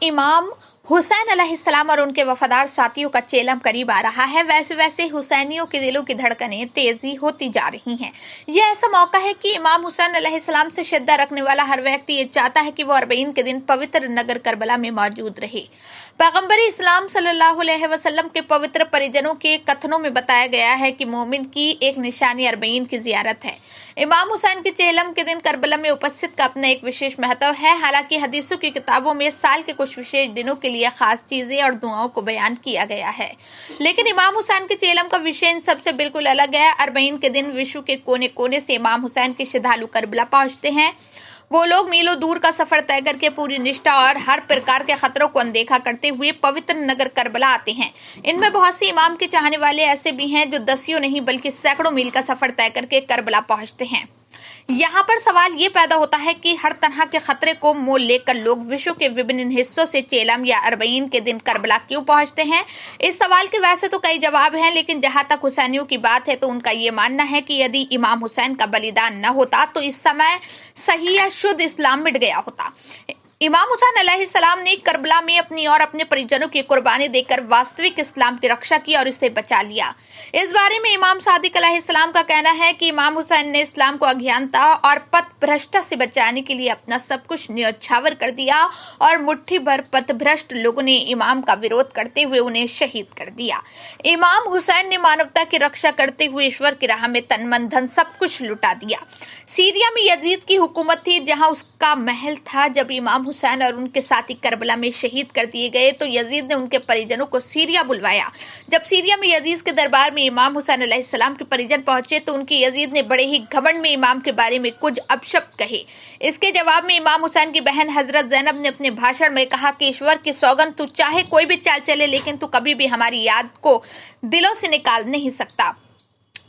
इमाम हुसैन अलैहिस्सलाम और उनके वफादार साथियों का चेलम करीब आ रहा है, वैसे वैसे हुसैनियों के दिलों की धड़कनें तेजी होती जा रही हैं। यह ऐसा मौका है कि इमाम हुसैन अलैहिस्सलाम से शिद्दत रखने वाला हर व्यक्ति ये चाहता है कि वो अरबईन के दिन पवित्र नगर करबला में मौजूद रहे। पैगंबर इस्लाम सल्लल्लाहु अलैहि वसल्लम के पवित्र परिजनों के कथनों में बताया गया है कि मोमिन की एक निशानी अरबईन की जियारत है। इमाम हुसैन के चेहलम के दिन करबला में उपस्थित का अपना एक विशेष महत्व है। हालांकि हदीसों की किताबों में साल के कुछ विशेष दिनों के लिए खास चीजें और दुआओं को बयान किया गया है, लेकिन इमाम हुसैन के चेहलम का विषय इन सबसे बिल्कुल अलग है। अरबईन के दिन विश्व के कोने कोने से इमाम हुसैन के श्रद्धालु करबला पहुंचते हैं। वो लोग मीलों दूर का सफर तय करके पूरी निष्ठा और हर प्रकार के खतरों को अनदेखा करते हुए पवित्र नगर करबला आते हैं। इनमें बहुत से इमाम के चाहने वाले ऐसे भी हैं जो दसियों नहीं बल्कि सैकड़ों मील का सफर तय करके करबला पहुंचते हैं। यहाँ पर सवाल ये पैदा होता है कि हर तरह के खतरे को मोल लेकर लोग विश्व के विभिन्न हिस्सों से चेलम या अरबईन के दिन करबला क्यों पहुंचते हैं। इस सवाल के वैसे तो कई जवाब हैं, लेकिन जहां तक हुसैनियों की बात है तो उनका ये मानना है कि यदि इमाम हुसैन का बलिदान न होता तो इस समय सही या शुद्ध इस्लाम मिट गया होता। इमाम हुसैन अलैहिस्सलाम ने करबला में अपनी और अपने परिजनों की कुर्बानी देकर वास्तविक इस्लाम की रक्षा की और इसे बचा लिया। इस बारे में इमाम सादिक अलैहिस्सलाम का कहना है कि इमाम हुसैन ने इस्लाम को अज्ञानता और पथभ्रष्टता से बचाने के लिए अपना सब कुछ न्यौछावर कर दिया और मुट्ठी भर पथभ्रष्ट लोगों ने इमाम का विरोध करते हुए उन्हें शहीद कर दिया। इमाम हुसैन ने मानवता की रक्षा करते हुए ईश्वर की राह में तन मन धन सब कुछ लुटा दिया। सीरिया में यजीद की हुकूमत थी, जहां उसका महल था। जब इमाम हुसैन और उनके साथी करबला में शहीद कर दिए गए तो यजीद ने उनके परिजनों को सीरिया बुलवाया। जब सीरिया में यजीद के दरबार में इमाम हुसैन अलैहिस्सलाम के परिजन पहुंचे तो उनके यजीद ने बड़े ही घमंड में इमाम के बारे में कुछ अपशब्द कहे। इसके जवाब में इमाम हुसैन की बहन हजरत ज़ैनब ने अपने भाषण में कहा कि ईश्वर की सौगंध, तू चाहे कोई भी चाल चले, लेकिन तू कभी भी हमारी याद को दिलों से निकाल नहीं सकता।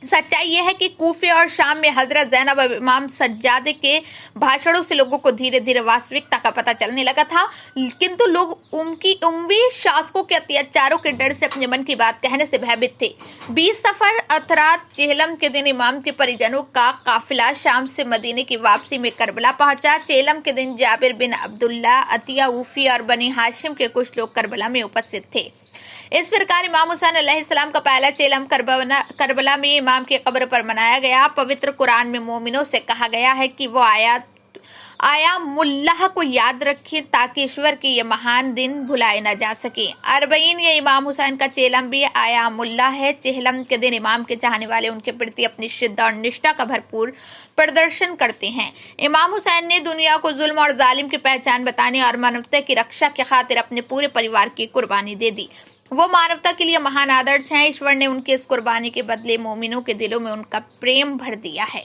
सच्चाई यह है कि कूफे और शाम में हजरत ज़ैनब और इमाम सज्जादे के भाषणों से लोगों को धीरे धीरे वास्तविकता का पता चलने लगा था, किंतु लोग उनकी उम्वी शासकों के अत्याचारों के डर से अपने मन की बात कहने से भयभीत थे। 20 सफर अर्थात चेहलम के दिन इमाम के परिजनों का काफिला शाम से मदीने की वापसी में करबला पहुंचा। चेहलम के दिन जाबिर बिन अब्दुल्ला, अतिया ऊफी और बनी हाशिम के कुछ लोग करबला में उपस्थित थे। इस प्रकार इमाम हुसैन अलैहिस्सलाम का पहला चेलम करबला में इमाम की कब्र पर मनाया गया। पवित्र कुरान में मोमिनों से कहा गया है कि वो आयामुल्लाह को याद रखें ताकि ईश्वर की ये महान दिन भुलाए न जा सके। अरबईन या इमाम हुसैन का चेलम भी आयामुल्लाह है। चेहलम के दिन इमाम के चाहने वाले उनके प्रति अपनी शिद्दत और निष्ठा का भरपूर प्रदर्शन करते हैं। इमाम हुसैन ने दुनिया को जुल्म और जालिम की पहचान बताने और मानवता की रक्षा की खातिर अपने पूरे परिवार की कुर्बानी दे दी। वो मानवता के लिए महान आदर्श हैं। ईश्वर ने उनकी इस कुर्बानी के बदले मोमिनों के दिलों में उनका प्रेम भर दिया है।